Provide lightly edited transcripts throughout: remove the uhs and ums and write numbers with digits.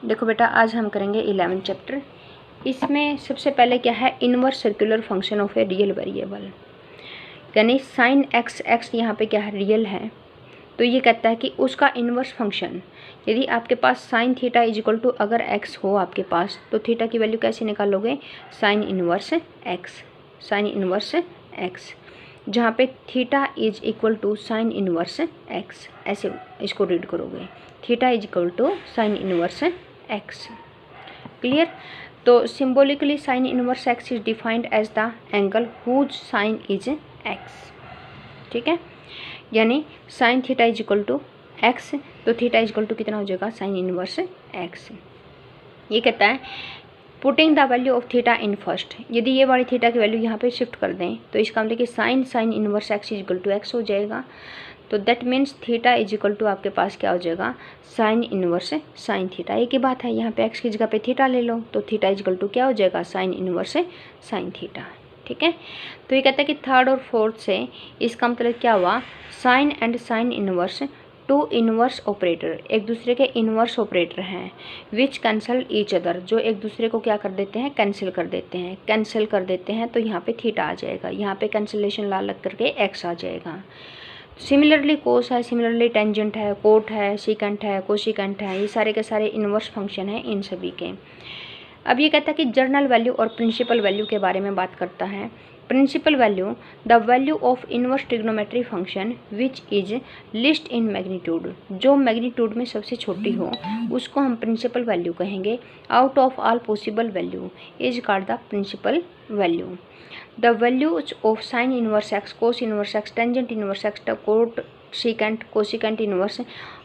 देखो बेटा, आज हम करेंगे 11th चैप्टर। इसमें सबसे पहले क्या है, inverse circular function of a real variable, यानी साइन एक्स, एक्स यहाँ पे क्या है, रियल है। तो ये कहता है कि उसका इनवर्स फंक्शन, यदि आपके पास sine theta is equal to अगर एक्स हो आपके पास, तो थीटा की वैल्यू कैसे निकालोगे, sine inverse x, sine inverse x, जहाँ पे theta is equal to sine inverse x, ऐसे इसको रीड करोगे, theta is equal to sine inverse x. Clear. तो symbolically sine inverse x is defined as the angle whose sine is x. ठीक है, यानी sine theta is equal to x, तो theta is equal to कितना हो जाएगा, sign inverse x. ये कहता है putting the value of theta in first, यदि ये वाली थीटा की वैल्यू यहाँ पे शिफ्ट कर दें तो इसका मतलब कि sine inverse x is equal to X हो जाएगा। तो that means theta is equal to आपके पास क्या हो जाएगा, साइन इनवर्स साइन थीटा। एक ही बात है, यहाँ पे एक्स की जगह पे थीटा ले लो, तो थीटा इज इक्वल टू क्या हो जाएगा, साइन इनवर्स साइन थीटा। ठीक है, तो ये कहता है कि थर्ड और फोर्थ से इसका मतलब क्या हुआ, sine and sine inverse to inverse operator, एक दूसरे के इनवर्स ऑपरेटर हैं, विच कैंसल ईच अदर, जो एक दूसरे को क्या कर देते हैं, कैंसिल कर देते हैं, कैंसिल कर देते हैं। तो यहाँ पे थीटा आ जाएगा, यहाँ पे कैंसिलेशन ला लग करके एक्स आ जाएगा। सिमिलरली कोस है, सिमिलरली टेंजेंट है, कोट है, सीकेंट है, कोसिकेंट है, ये सारे के सारे इनवर्स फंक्शन हैं इन सभी के। अब ये कहता है कि जर्नल वैल्यू और प्रिंसिपल वैल्यू के बारे में बात करता है। Principal value, the value of inverse trigonometry function which is least in magnitude, जो मैग्नीट्यूड में सबसे छोटी हो उसको हम प्रिंसिपल वैल्यू कहेंगे। Out of all possible value is called the principal value. The values of sine inverse X, cos inverse X, tangent inverse X, cot secant, cosecant inverse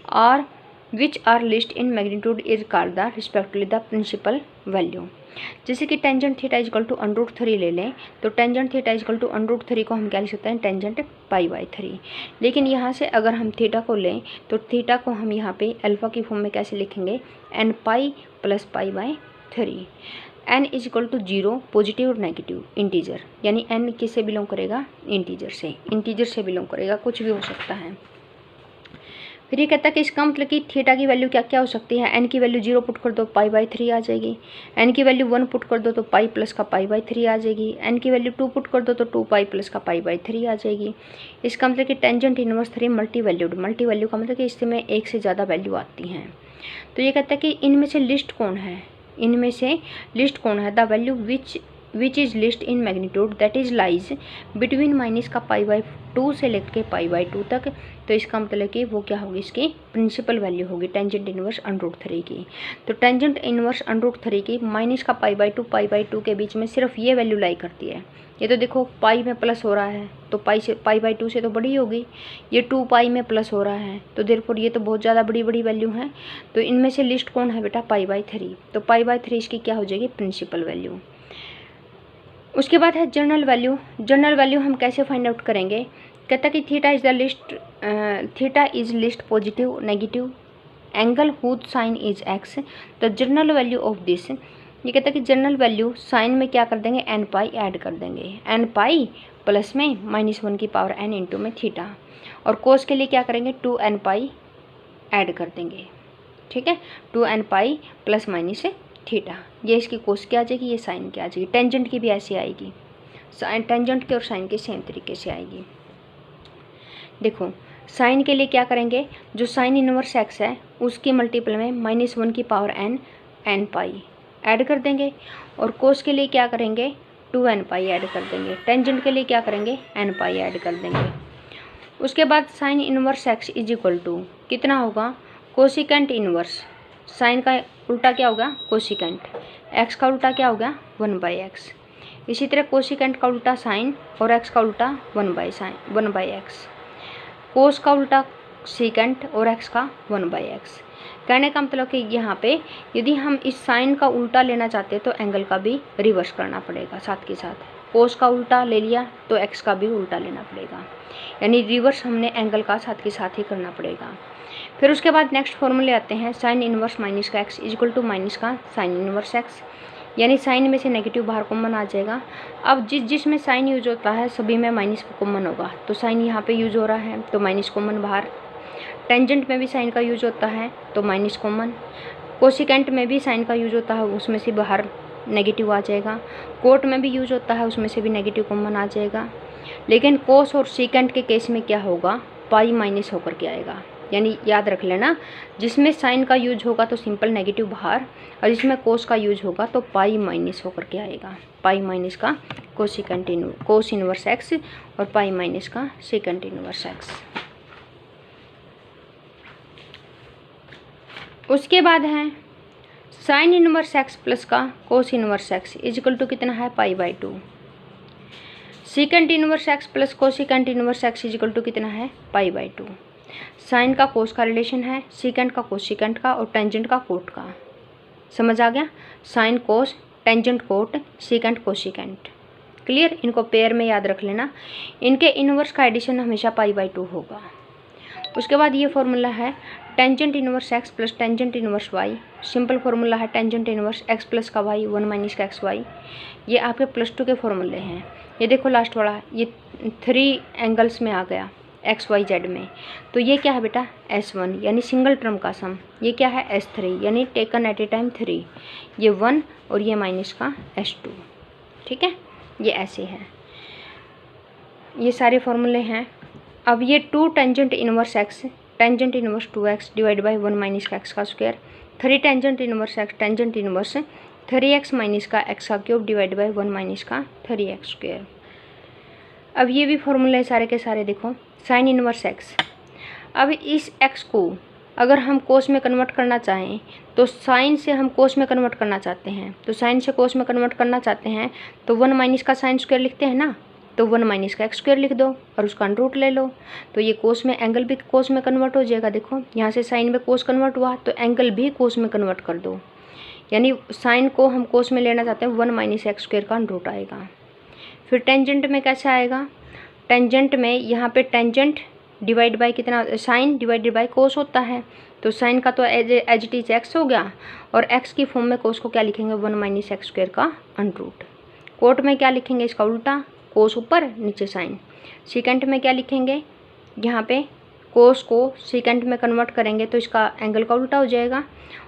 are which are least in magnitude is called the respectively the principal value. जैसे कि tangent theta is equal to √3 ले लें, तो tangent theta is equal to √3 को हम क्या लिख सकते हैं, टेंजेंट π/3। लेकिन यहाँ से अगर हम थीटा को लें तो थीटा को हम यहाँ पे अल्फ़ा की फॉर्म में कैसे लिखेंगे, nπ + π/3। n is equal to 0, positive और नेगेटिव इंटीजर, यानी n किससे बिलोंग करेगा, इंटीजर से बिलोंग करेगा, कुछ भी हो सकता है। फिर ये कहता है कि इसका मतलब कि थीटा की वैल्यू क्या क्या हो सकती है, n की वैल्यू 0 पुट कर दो π/3 आ जाएगी, n की वैल्यू 1 पुट कर दो तो π + का π/3 आ जाएगी, n की वैल्यू 2 पुट कर दो तो 2π + का π/3 आ जाएगी। इसका मतलब कि टेंजेंट इनवर्स 3 मल्टी वैल्यू का मतलब कि इसमें एक से ज़्यादा वैल्यू आती हैं। तो ये कहता है कि इनमें से लिस्ट कौन है, the value which is list in magnitude that is lies between minus का π/2 से लेकर के π/2 तक। तो इसका मतलब कि वो क्या होगी, इसकी प्रिंसिपल वैल्यू होगी टेंजेंट इनवर्स √3 की। तो टेंजेंट इनवर्स √3 की माइनस का π/2 के बीच में सिर्फ ये वैल्यू लाई करती है। ये तो देखो पाई में प्लस हो रहा है तो π/2 से तो बड़ी होगी, ये 2π में प्लस हो रहा है तो देयरफॉर ये तो बहुत ज़्यादा बड़ी वैल्यू है। तो इनमें से लिस्ट कौन है बेटा, π/3। तो π/3 इसकी क्या हो जाएगी, प्रिंसिपल वैल्यू। उसके बाद है जर्नल वैल्यू हम कैसे फाइंड आउट करेंगे, कहता कि theta is least positive negative angle whose sine is X. The general value of this, ये कहता है कि जर्नल वैल्यू साइन में क्या कर देंगे, nπ ऐड कर देंगे, nπ प्लस में -1 की पावर n इंटू में थीटा, और कोस के लिए क्या करेंगे, 2nπ ऐड कर देंगे। ठीक है, 2nπ प्लस माइनस थीटा, ये इसकी कोस की आ जाएगी, ये साइन की आ जाएगी। टेंजेंट की भी ऐसे आएगी, टेंजेंट के और साइन के सेम तरीके से आएगी। देखो साइन के लिए क्या करेंगे, जो साइन इनवर्स एक्स है उसकी मल्टीपल में -1 की पावर n nπ ऐड कर देंगे, और कोस के लिए क्या करेंगे, 2nπ ऐड कर देंगे। टेंजेंट के लिए क्या करेंगे, nπ ऐड कर देंगे। उसके बाद sine inverse x is equal to कितना होगा, कोसिकेंट इनवर्स, साइन का उल्टा क्या होगा, कोसिकेंट, एक्स का उल्टा क्या होगा, 1/x। इसी तरह कोसिकेंट का उल्टा साइन और एक्स का उल्टा 1/x, कोस का उल्टा सीकेंट और एक्स का 1/x। कहने का मतलब कि यहाँ पे यदि हम इस साइन का उल्टा लेना चाहते हैं तो एंगल का भी रिवर्स करना पड़ेगा साथ के साथ। कोस का उल्टा ले लिया तो एक्स का भी उल्टा लेना पड़ेगा, यानी रिवर्स हमने एंगल का साथ के साथ ही करना पड़ेगा। फिर उसके बाद नेक्स्ट फॉर्मूले आते हैं, साइन इनवर्स माइनस का X is equal to minus का साइन इनवर्स एक्स, यानी साइन में से नेगेटिव बाहर कॉमन आ जाएगा। अब जिसमें साइन यूज होता है सभी में माइनस कॉमन होगा, तो साइन यहाँ पे यूज हो रहा है तो माइनस कॉमन बाहर। टेंजेंट में भी साइन का यूज होता है तो माइनस कॉमन, कोसिकेंट में भी साइन का यूज होता है, उसमें से बाहर नेगेटिव आ जाएगा। कोट में भी यूज होता है, उसमें से भी नेगेटिव कॉमन आ जाएगा। लेकिन कोस और सीकेंट के केस में क्या होगा, पाई माइनस होकर के आएगा। यानी याद रख लेना, जिसमें साइन का यूज होगा तो सिंपल नेगेटिव बाहर, और जिसमें कोस का यूज होगा तो पाई माइनस होकर के आएगा। पाई माइनस का कोस इनवर्स एक्स और पाई माइनस का सेकेंट इनवर्स एक्स। उसके बाद है साइन इनवर्स एक्स प्लस का cos inverse X is equal to कितना है, pi by 2। Secant inverse X plus cosecant inverse X is equal to कितना है, पाई बाई 2। साइन का कोस का रिलेशन है, सीकेंट का कोसिकेंट का और टेंजेंट का कोट का। समझ आ गया, sine cos tangent cot secant cosecant. Clear, इनको पेयर में याद रख लेना। इनके इनवर्स का एडिशन हमेशा पाई बाई 2 होगा। उसके बाद ये फॉर्मूला है tangent inverse X plus tangent inverse Y. Simple formula है टेंजेंट इनवर्स एक्स प्लस का वाई 1 माइनस का एक्स वाई। ये आपके +2 के फॉर्मूले हैं। ये देखो लास्ट वाला, ये 3 एंगल्स में आ गया एक्स वाई जेड में। तो ये क्या है बेटा, S1 यानी सिंगल टर्म का सम। ये क्या है, S3 यानी टेकन एट ए टाइम 3। ये 1 और ये माइनस का S2। ठीक है, ये ऐसे है, ये सारे फॉर्मूले हैं। अब ये 2 tangent inverse X tangent inverse 2x divide by 1 minus का एक्स का square, 3 tangent inverse X tangent inverse 3x minus का एक्स का क्यूब डिवाइड बाई 1 माइनस का 3x स्क्वायर। अब ये भी फॉर्मूले सारे के सारे देखो, साइन इनवर्स एक्स। अब इस एक्स को अगर हम कोस में कन्वर्ट करना चाहें तो साइन से हम कोस में कन्वर्ट करना चाहते हैं, तो साइन से कोस में कन्वर्ट करना चाहते हैं तो 1 माइनस का साइन स्क्वायर लिखते हैं ना, तो 1 माइनस का एक्स स्क्वायर लिख दो और उसका अंडर ले लो। तो ये कोस में एंगल भी कोस में कन्वर्ट हो जाएगा। देखो यहाँ से साइन में कोस कन्वर्ट हुआ तो एंगल भी कोस में कन्वर्ट कर दो। यानी साइन को हम कोस में लेना चाहते हैं, 1 माइनस एक्स स्क्वायर का अंडर आएगा। फिर टेंजेंट में कैसे आएगा, टेंजेंट में यहाँ पे टेंजेंट डिवाइड बाय कितना, साइन डिवाइडेड बाय कोस होता है। तो साइन का तो एज इट इज एक्स हो गया, और एक्स की फॉर्म में कोस को क्या लिखेंगे, 1 माइनस एक्स स्क्वायर का अंडर। कोट में क्या लिखेंगे, इसका उल्टा, कोस ऊपर नीचे साइन। सीकेंट में क्या लिखेंगे, यहाँ पे कोस को सीकेंट में कन्वर्ट करेंगे तो इसका एंगल का उल्टा हो जाएगा,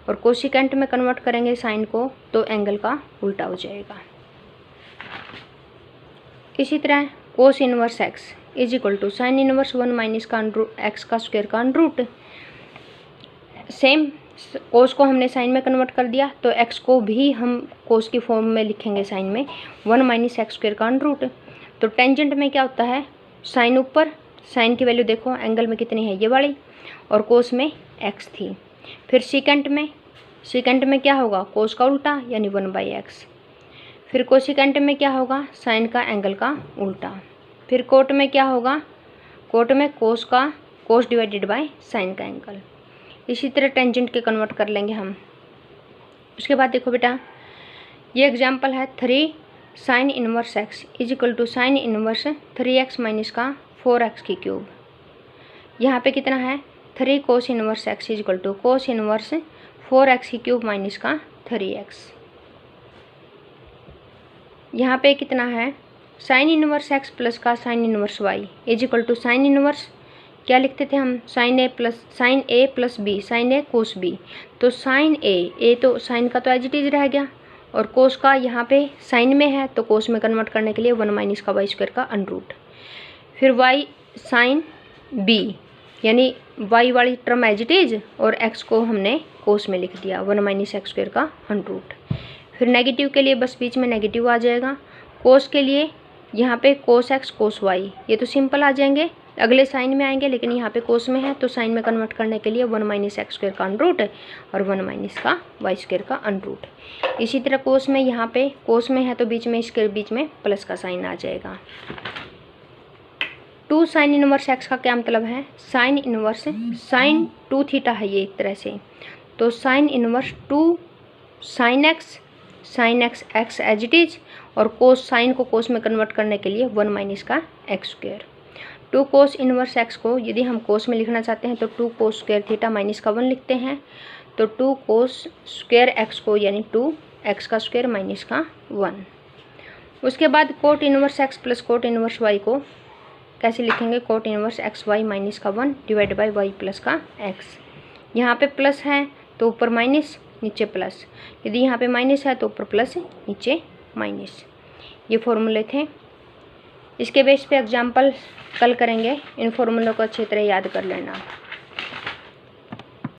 और कोसिकेंट में कन्वर्ट करेंगे साइन को तो एंगल का उल्टा हो जाएगा। इसी तरह cos inverse x is equal to sine inverse 1 minus का एक्स का स्क्वायर का अंडर। सेम कोस को हमने साइन में कन्वर्ट कर दिया तो एक्स को भी हम कोस की फॉर्म में लिखेंगे साइन में, 1 माइनस एक्स स्क्वायर का अंडर। तो टेंजेंट में क्या होता है, साइन ऊपर, साइन की वैल्यू देखो एंगल में कितनी है, ये वाली, और कोस में एक्स थी। फिर सीकेंट में क्या होगा, कोस का उल्टा यानी 1/x। फिर कोसिकेंट में क्या होगा, साइन का एंगल का उल्टा। फिर कोट में क्या होगा, कोट में कोस डिवाइडेड बाय साइन का एंगल। इसी तरह टेंजेंट के कन्वर्ट कर लेंगे हम। उसके बाद देखो बेटा, ये एग्जांपल है 3 sine inverse x is equal to sine inverse 3x minus का 4x की क्यूब। यहाँ पे कितना है, 3 cos inverse x is equal to cos inverse 4x की क्यूब माइनस का 3x। यहाँ पे कितना है, साइन इनवर्स एक्स प्लस का sine inverse Y is equal to sine inverse, क्या लिखते थे हम, sine A plus B, sine A cos B. तो साइन ए तो साइन का तो एज इट इज रह गया, और कोस का यहाँ पे साइन में है तो कोस में कन्वर्ट करने के लिए 1 माइनस का वाई स्क्वायर का अंडर। फिर वाई साइन बी यानी वाई वाली टर्म एज इट इज, और एक्स को हमने कोस में लिख दिया 1 माइनस एक्स स्क्वायर का अंडर। फिर नेगेटिव के लिए बस बीच में नेगेटिव आ जाएगा। कोस के लिए यहाँ पे कोस एक्स कोस वाई, ये तो सिंपल आ जाएंगे, अगले साइन में आएंगे, लेकिन यहाँ पे कोस में है तो साइन में कन्वर्ट करने के लिए 1 माइनस एक्स स्क्वायर का अंडर और 1 माइनस का वाई स्क्वायर का अंडर। इसी तरह कोस में, यहाँ पे कोस में है तो बीच में, इसके बीच में प्लस का साइन आ जाएगा। 2 साइन इनवर्स एक्स का क्या मतलब है, साइन इनवर्स साइन 2 थीटा है ये एक तरह से, तो sine inverse 2 sine X X as it is, और कोस साइन को कोस में कन्वर्ट करने के लिए 1 माइनस का एक्स स्क्वायर। 2 कोस इनवर्स एक्स को यदि हम कोस में लिखना चाहते हैं तो 2 कोस स्क्वायर थीटा माइनस का 1 लिखते हैं। तो 2 कोस स्क्वायर एक्स को यानी 2 एक्स का स्क्वायर माइनस का 1। उसके बाद cot inverse X plus cot inverse Y को कैसे लिखेंगे, cot inverse X Y minus का 1 डिवाइड बाई वाई प्लस का एक्स। यहाँ पे प्लस है तो ऊपर माइनस, नीचे प्लस, यदि यहाँ पे माइनस है तो ऊपर प्लस नीचे माइनस। ये फॉर्मूले थे। इसके बेस पे एग्जाम्पल कल करेंगे, इन फॉर्मूलों को अच्छी तरह याद कर लेना।